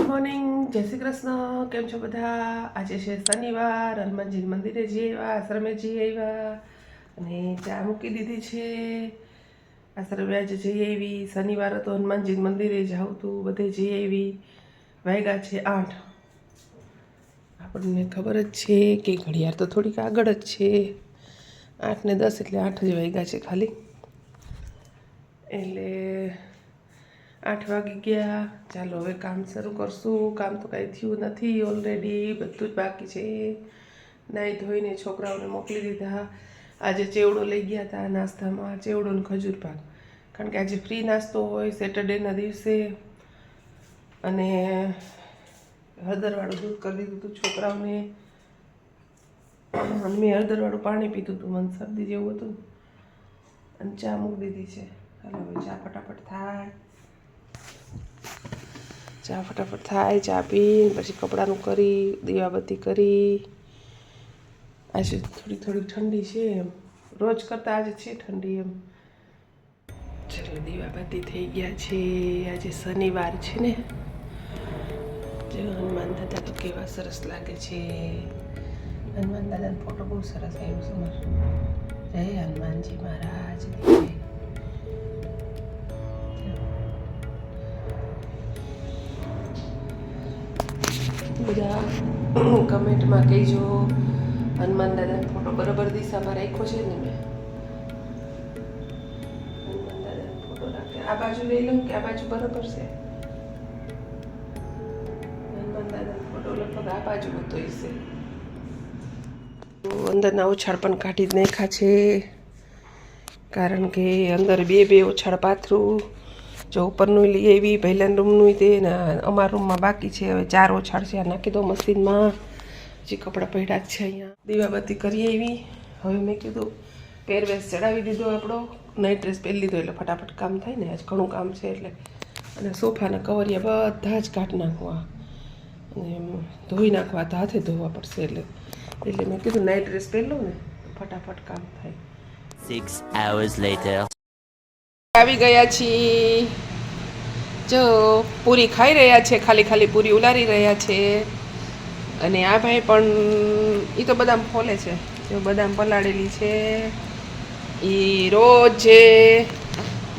Morning, જય શ્રી કૃષ્ણ. કેમ છો બધા? આજે છે શનિવાર, હનુમાનજી મંદિરે જઈ આવ્યા, આશ્રમે જઈ આવ્યા અને ચા મૂકી દીધી છે. આશ્રમે આજે જઈ આવી, શનિવાર હતો, હનુમાનજી મંદિરે જાઉં તું, બધે જઈ આવી. વાગ્યા છે 8. આપણને ખબર જ છે કે ઘડિયાળ તો થોડીક આગળ જ છે, 8 ને 10 એટલે 8 જ વાગ્યા છે ખાલી. એટલે 8 વાગી ગયા. ચાલો હવે કામ શરૂ કરશું. કામ તો કાંઈ થયું નથી, ઓલરેડી બધું જ બાકી છે. નાહી ધોઈને છોકરાઓને મોકલી દીધા. આજે ચેવડો લઈ ગયા હતા નાસ્તામાં, ચેવડો ને ખજૂર પાક, કારણ કે આજે ફ્રી નાસ્તો હોય સેટરડેના દિવસે. અને હળદરવાળું દૂધ કરી દીધું હતું છોકરાઓને. મેં હળદરવાળું પાણી પીધું હતું, મને શરદી જેવું હતું. અને ચા મૂકી દીધી છે. ચાલો હવે ચા ફટાફટ થાય. ચા પી પછી કપડાનું કરી, દીવાબત્તી કરી. આજે થોડી ઠંડી છે એમ, રોજ કરતાં આજે છે ઠંડી એમ. ચલો દીવાબત્તી થઈ ગયા છે. આજે શનિવાર છે ને. જો હનુમાન દાદા તો કેવા સરસ લાગે છે. હનુમાન દાદાનો ફોટો બહુ સરસ આવ્યો છે મારો. જય હનુમાનજી મહારાજ. બધા કમેન્ટમાં કહેજો હનુમાન દાદાનો ફોટો બરાબર દિશામાં રાખ્યો છે ને મેં. હનુમાન દાદાનો ફોટો રાખે આ બાજુ લઈ લઉં કે આ બાજુ બરાબર છે? હનુમાન દાદાનો ફોટો લગભગ આ બાજુ હતો છે. અંદરના ઓછાળ પણ કાઢી જ નાખ્યા છે, કારણ કે અંદર બે ઓછાળ પાથરું. જો ઉપરનું લઈ આવી, પહેલાના રૂમનું તે ને અમારા રૂમમાં બાકી છે. હવે 4 ઓછાળ છે, આ નાખી દો મશીનમાં. હજી કપડાં પડ્યા જ છે અહીંયા. દીવાબત્તી કરી આવી. હવે મેં કીધું પહેરવેશ ચડાવી દીધો આપણો, નાઇટ ડ્રેસ પહેરી લીધો એટલે ફટાફટ કામ થાય ને. આજ ઘણું કામ છે એટલે. અને સોફાના કવરિયા બધા જ કાઢી નાખવા અને ધોઈ નાખવા, તો હાથે ધોવા પડશે એટલે મેં કીધું નાઇટ ડ્રેસ પહેરી લઉં ને ફટાફટ કામ થાય. 6 hours later. આવી ગયા છીએ. જો પૂરી ખાઈ રહ્યા છે, ખાલી પૂરી ઉલારી રહ્યા છે. અને આ ભાઈ પણ એ તો બદામ ફોલે છે. જો બદામ પલાળેલી છે. એ રોજ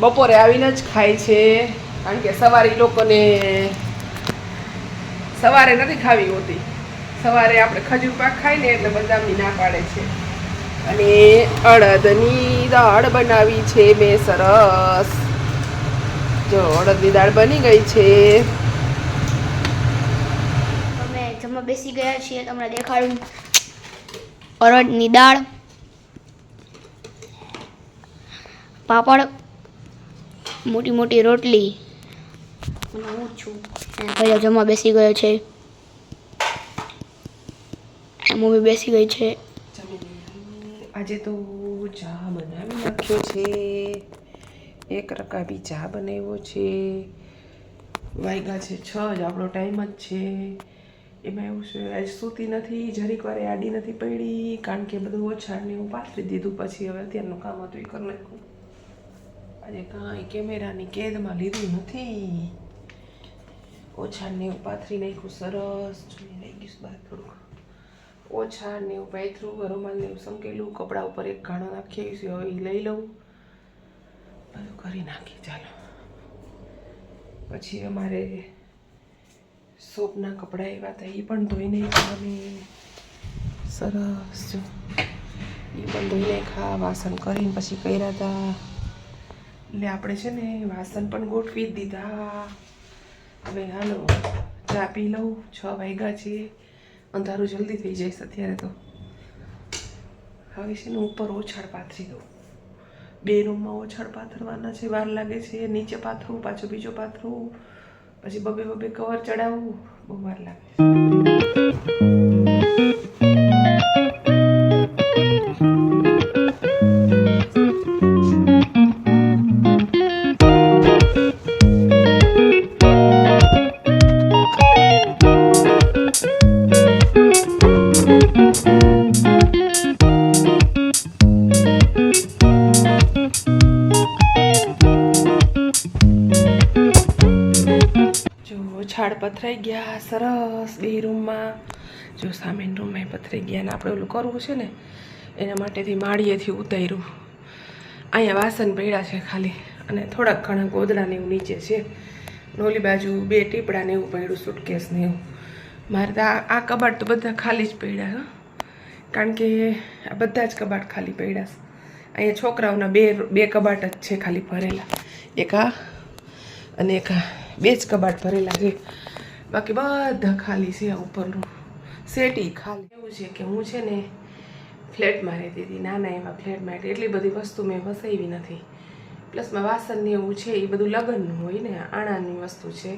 બપોરે આવીને જ ખાય છે, કારણ કે સવારે લોકોને સવારે નથી ખાવી હોતી. સવારે આપણે ખજૂર પાક ખાઈ ને એટલે બદામની ના પાડે છે. અને અડદની દાળ બનાવી છે મેં સરસ. જો અડદની દાળ બની ગઈ છે. અમે જમવા બેસી ગયા છીએ. તમને દેખાડું અડદની દાળ, પાપડ, મોટી રોટલી અને હું છું. ભાઈ જમવા બેસી ગયો છે. મમ્મી બેસી ગઈ છે. આજે તો ચા બનાવી નાખ્યો છે. 1 રકાબી ચા બનાવ્યો છે. વાગ્યા છે 6 જ, આપણો ટાઈમ જ છે. એમાં એવું છે આજે સૂતી નથી, જરીક વાર આડી નથી પડી, કારણ કે બધું ઓછાડને હું પાથરી દીધું. પછી હવે અત્યારનું કામ હતું એ કરી નાખ્યું. આજે કાંઈ કેમેરાની કેદમાં લીધું નથી. ઓછાડને એવું પાથરી નાખ્યું સરસ. જોઈ લઈ ગયું બહાર થોડુંક ઓછાડને એવું પાથરું, રૂમાલને એવું સંકેલું, કપડા ઉપર એક ઘાણો નાખી છે. હવે એ લઈ લઉં, બધું કરી નાખી. ચાલો પછી અમારે સોપના કપડાં એવા હતા, એ પણ ધોઈ નાખ્યા સરસ. જો એ પણ ધોઈ નાખ્યા, વાસણ કરીને પછી કર્યા હતા. એટલે આપણે છે ને વાસણ પણ ગોઠવી જ દીધા. હવે હાલો ચા પી લઉં. 6 વાગ્યા છે. અંધારું જલ્દી થઈ જાય અત્યારે તો. હવે છે ને ઉપર ઓછાળ પાથરી દઉં. 2 રૂમમાં ઓછાળ પાથરવાના છે, વાર લાગે છે. નીચે પાથરું, પાછું બીજો પાથરું, પછી બબે કવર ચડાવવું, બહુ વાર લાગે છે. કબાટ પથરાઈ ગયા સરસ બે રૂમમાં. જો સામેના રૂમમાં પથરાઈ ગયા ને આપણે ઓલું કરવું છે ને એના માટેથી માળીએથી ઉતાર્યું. અહીંયા વાસણ પડ્યા છે ખાલી અને થોડાક ઘણા ગોદડા ને એવું નીચે છે. ઓલી બાજુ બે ટીપડા ને એવું પડ્યું, સુટકેસ ને એવું. મારે તો આ કબાટ તો બધા ખાલી જ પડ્યા હા, કારણ કે આ બધા જ કબાટ ખાલી પડ્યા છે. અહીંયા છોકરાઓના બે કબાટ જ છે ખાલી ભરેલા, એક આ અને એક આ, બે જ કબાટ ભરેલા છે. બાકી બધા ખાલી છે. આ ઉપરનું સેટી ખાલી. એવું છે કે હું છે ને ફ્લેટમાં રહેતી હતી, નાના એવા ફ્લેટમાં, એટલી બધી વસ્તુ મેં વસાવી નથી. પ્લસમાં વાસણ ને એવું છે એ બધું લગ્નનું હોય ને, આણાની વસ્તુ છે.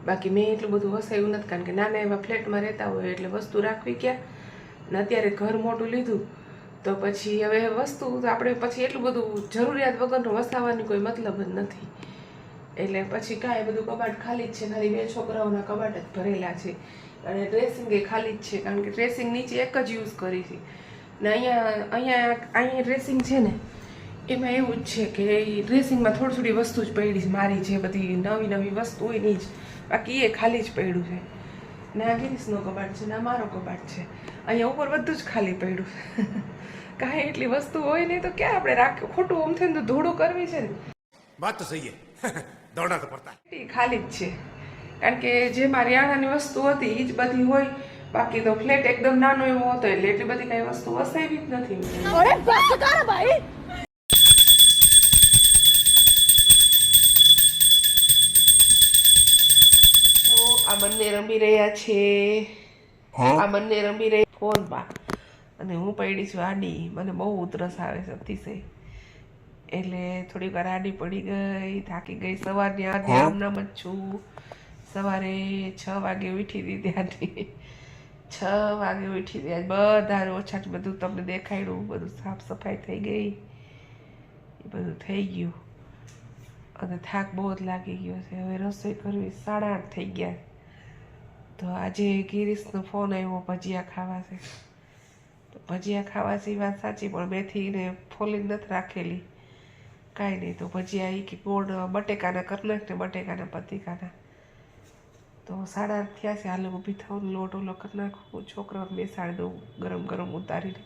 બાકી મેં એટલું બધું વસાવ્યું નથી, કારણ કે નાના એવા ફ્લેટમાં રહેતા હોય એટલે વસ્તુ રાખવી ક્યાં. ને અત્યારે ઘર મોટું લીધું તો પછી હવે વસ્તુ આપણે પછી એટલું બધું જરૂરિયાત વગરનું વસાવવાની કોઈ મતલબ જ નથી. એટલે પછી કાંઈ બધું કબાટ ખાલી જ છે, ખાલી બે છોકરાઓના કબાટ જ ભરેલા છે. અને ડ્રેસિંગ એ ખાલી જ છે, કારણ કે ડ્રેસિંગ નીચે એક જ યુઝ કરી છે. ને અહીંયા ડ્રેસિંગ છે ને એમાં એવું જ છે કે એ ડ્રેસિંગમાં થોડી વસ્તુ જ પડી છે મારી, જે બધી નવી વસ્તુ હોય ની જ, બાકી એ ખાલી જ પડ્યું છે. ને આ ગિરીશનો કબાટ છે ને આ મારો કબાટ છે. અહીંયા ઉપર બધું જ ખાલી પડ્યું. કાંઈ એટલી વસ્તુ હોય નહીં તો ક્યાં આપણે રાખ્યું, ખોટું આમ થઈને તો ધોળું કરવી છે ને. बात तो सही है दौड़ना तो पड़ता है. ખાલી જ છે, કારણ કે જે મારી આણાની વસ્તુ હતી એ જ બધી હોય. બાકી તો ફ્લેટ એકદમ નાનો એવો હતો એટલે એટલી બધી કઈ વસ્તુ વસાવી જ નથી. આ બંને રમી રહ્યા છે, આ બંને રમી રહ્યા ફોનમાં અને હું પડી છું આડી. મને બહુ ઉધરસ આવે છે અતિશય, એટલે થોડીક વાર આડી પડી ગઈ, થાકી ગઈ. સવારની આમનામ જ છું. સવારે 6 વાગે ઉઠી હતી, ત્યાંથી 6 વાગે ઉઠી હતી. બધા ઓછા બધું તમને દેખાડ્યું, બધું સાફ સફાઈ થઈ ગઈ, એ બધું થઈ ગયું અને થાક બહુ જ લાગી ગયો છે. હવે રસોઈ કરવી, 8:30 થઈ ગયા. તો આજે ગિરીશનો ફોન આવ્યો, ભજીયા ખાવા છે. તો ભજીયા ખાવા છે એ વાત સાચી, પણ મેથીને ફોલીને નથી રાખેલી. કાંઈ નહીં, તો ભજીયા એ કે ગોળ બટેકાના કરી નાખ ને, બટેકાના પતિકાના. તો 8:30 થયા છે. હાલ ઊભી થઈને લોટ ઓલો કરી નાખું, છોકરાઓને બેસાડી દઉં ગરમ ગરમ ઉતારીને.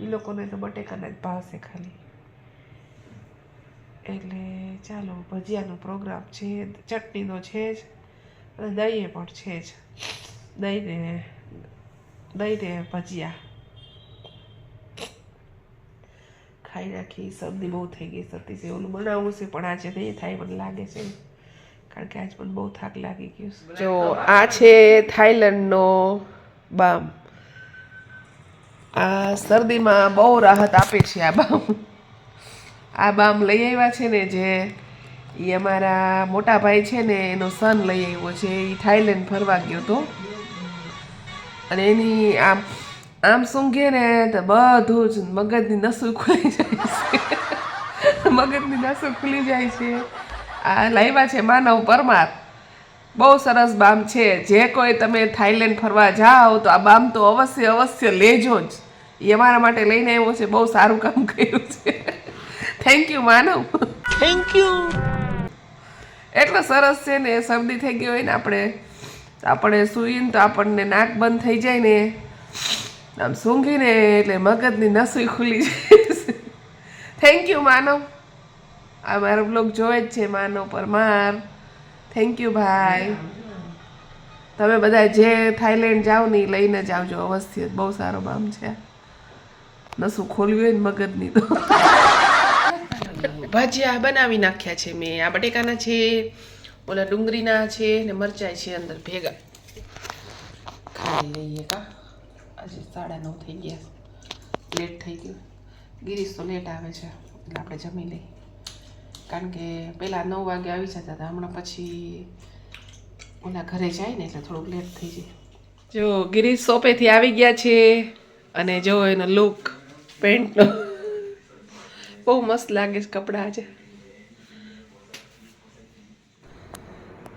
એ લોકોને તો બટેકાના જ ભાવશે ખાલી. એટલે ચાલો, ભજીયાનો પ્રોગ્રામ છે, ચટણી તો છે જ અને દહીં પણ છે જ. દહીં ને ભજીયા ખાઈ નાખી. શરદી બહુ થઈ ગઈ, શરદી છે. ઓલું બનાવવું છે પણ આજે નહીં થાય મને લાગે છે, કારણ કે આજ પણ બહુ થાક લાગી ગયો. જો આ છે થાઈલેન્ડનો બામ. આ શરદીમાં બહુ રાહત આપે છે આ બામ. આ બામ લઈ આવ્યા છે ને, જે એ અમારા મોટા ભાઈ છે ને એનો સન લઈ આવ્યો છે. એ થાઈલેન્ડ ફરવા ગયો હતો અને એની આમ સૂંઘે ને તો બધું જ મગજની નસું ખુલી જાય છે. મગજની નસું ખુલી જાય છે. આ લાવ્યા છે માનવ પરમાર. બહુ સરસ બામ છે. જે કોઈ તમે થાઈલેન્ડ ફરવા જાઓ તો આ બામ તો અવશ્ય લેજો જ. એ અમારા માટે લઈને આવ્યો છે. બહુ સારું કામ કર્યું છે. Thank you Manav. Thank you. એટલો સરસ છે ને. શરદી થઈ ગઈ હોય ને આપણે સૂઈને તો આપણને નાક બંધ થઈ જાય ને, આમ સૂંઘીને એટલે મગજની નસુઈ ખુલી જાય. થેન્ક યુ માનવ. આ મારો બ્લોગ જોવે જ છે માનવ પરમાર. થેન્ક યુ ભાઈ. તમે બધા જે થાઈલેન્ડ જાઓ ને લઈને જ આવજો અવશ્ય. બહુ સારો બામ છે. નસું ખોલ્યું હોય ને મગજની તો. ભજીયા બનાવી નાખ્યા છે મેં. આ બટેકાના છે, ઓલા ડુંગળીના છે ને મરચાં છે અંદર ભેગા. ખાઈ લઈએ કા. આજે 9:30 થઈ ગયા, લેટ થઈ ગયું. ગિરીશ તો લેટ આવે છે એટલે આપણે જમી લઈએ, કારણ કે પહેલાં 9 વાગે આવી જતા હતા, હમણાં પછી ઓલા ઘરે જાય ને એટલે થોડુંક લેટ થઈ જાય. જો ગિરીશ શોપેથી આવી ગયા છે અને જો એનો લુક પેન્ટનો બહુ મસ્ત લાગે છે કપડાં આજે.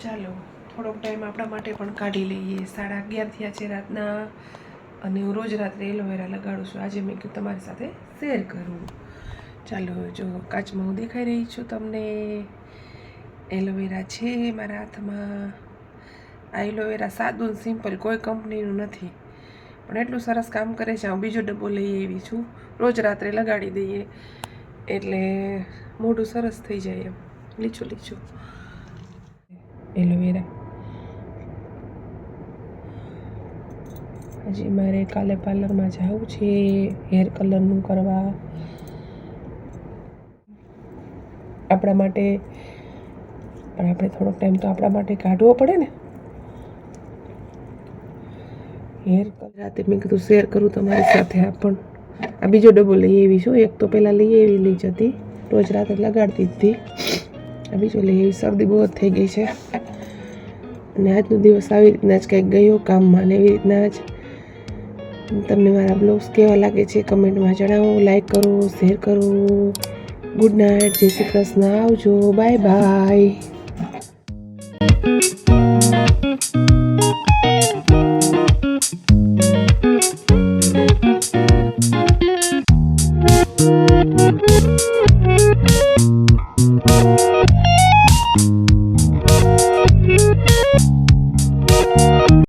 ચાલો થોડોક ટાઈમ આપણા માટે પણ કાઢી લઈએ. 11:30 થયા છે રાતના અને હું રોજ રાત્રે એલોવેરા લગાડું છું. આજે મેં કીધું તમારી સાથે શેર કરું. ચાલો, જો કાચમાં હું દેખાઈ રહી છું તમને. એલોવેરા છે મારા હાથમાં આ એલોવેરા સાદું ને સિમ્પલ, કોઈ કંપનીનું નથી, પણ એટલું સરસ કામ કરે છે. હું બીજો ડબ્બો લઈ આવી છું, રોજ રાત્રે લગાડી દઈએ એટલે મોઢું સરસ થઈ જાય, એમ લીચું લીચું. એલોવેરા હજી મારે કાલે પાર્લરમાં જવું છે હેર કલરનું કરવા. આપણા માટે, પણ આપણે થોડોક ટાઈમ તો આપણા માટે કાઢવો પડે ને. હેર કલર રાતે મેં કીધું શેર કરું તમારી સાથે. આ બીજો ડબ્બો લઈ આવી છું. એક તો પહેલાં લઈ આવેલી જ હતી, રોજ રાતે લગાડતી હતી. આ બીજો લઈ આવી. શરદી બહુ જ થઈ ગઈ છે અને આજનો દિવસ આવી રીતના જ કંઈક ગયો કામમાં, ને એવી રીતના જ. તમને મારા બ્લોગ્સ કેવા લાગે છે કમેન્ટમાં જણાવો. લાઈક કરો, શેર કરો. ગુડ નાઇટ, જય શ્રી કૃષ્ણ, આવજો, બાય બાય.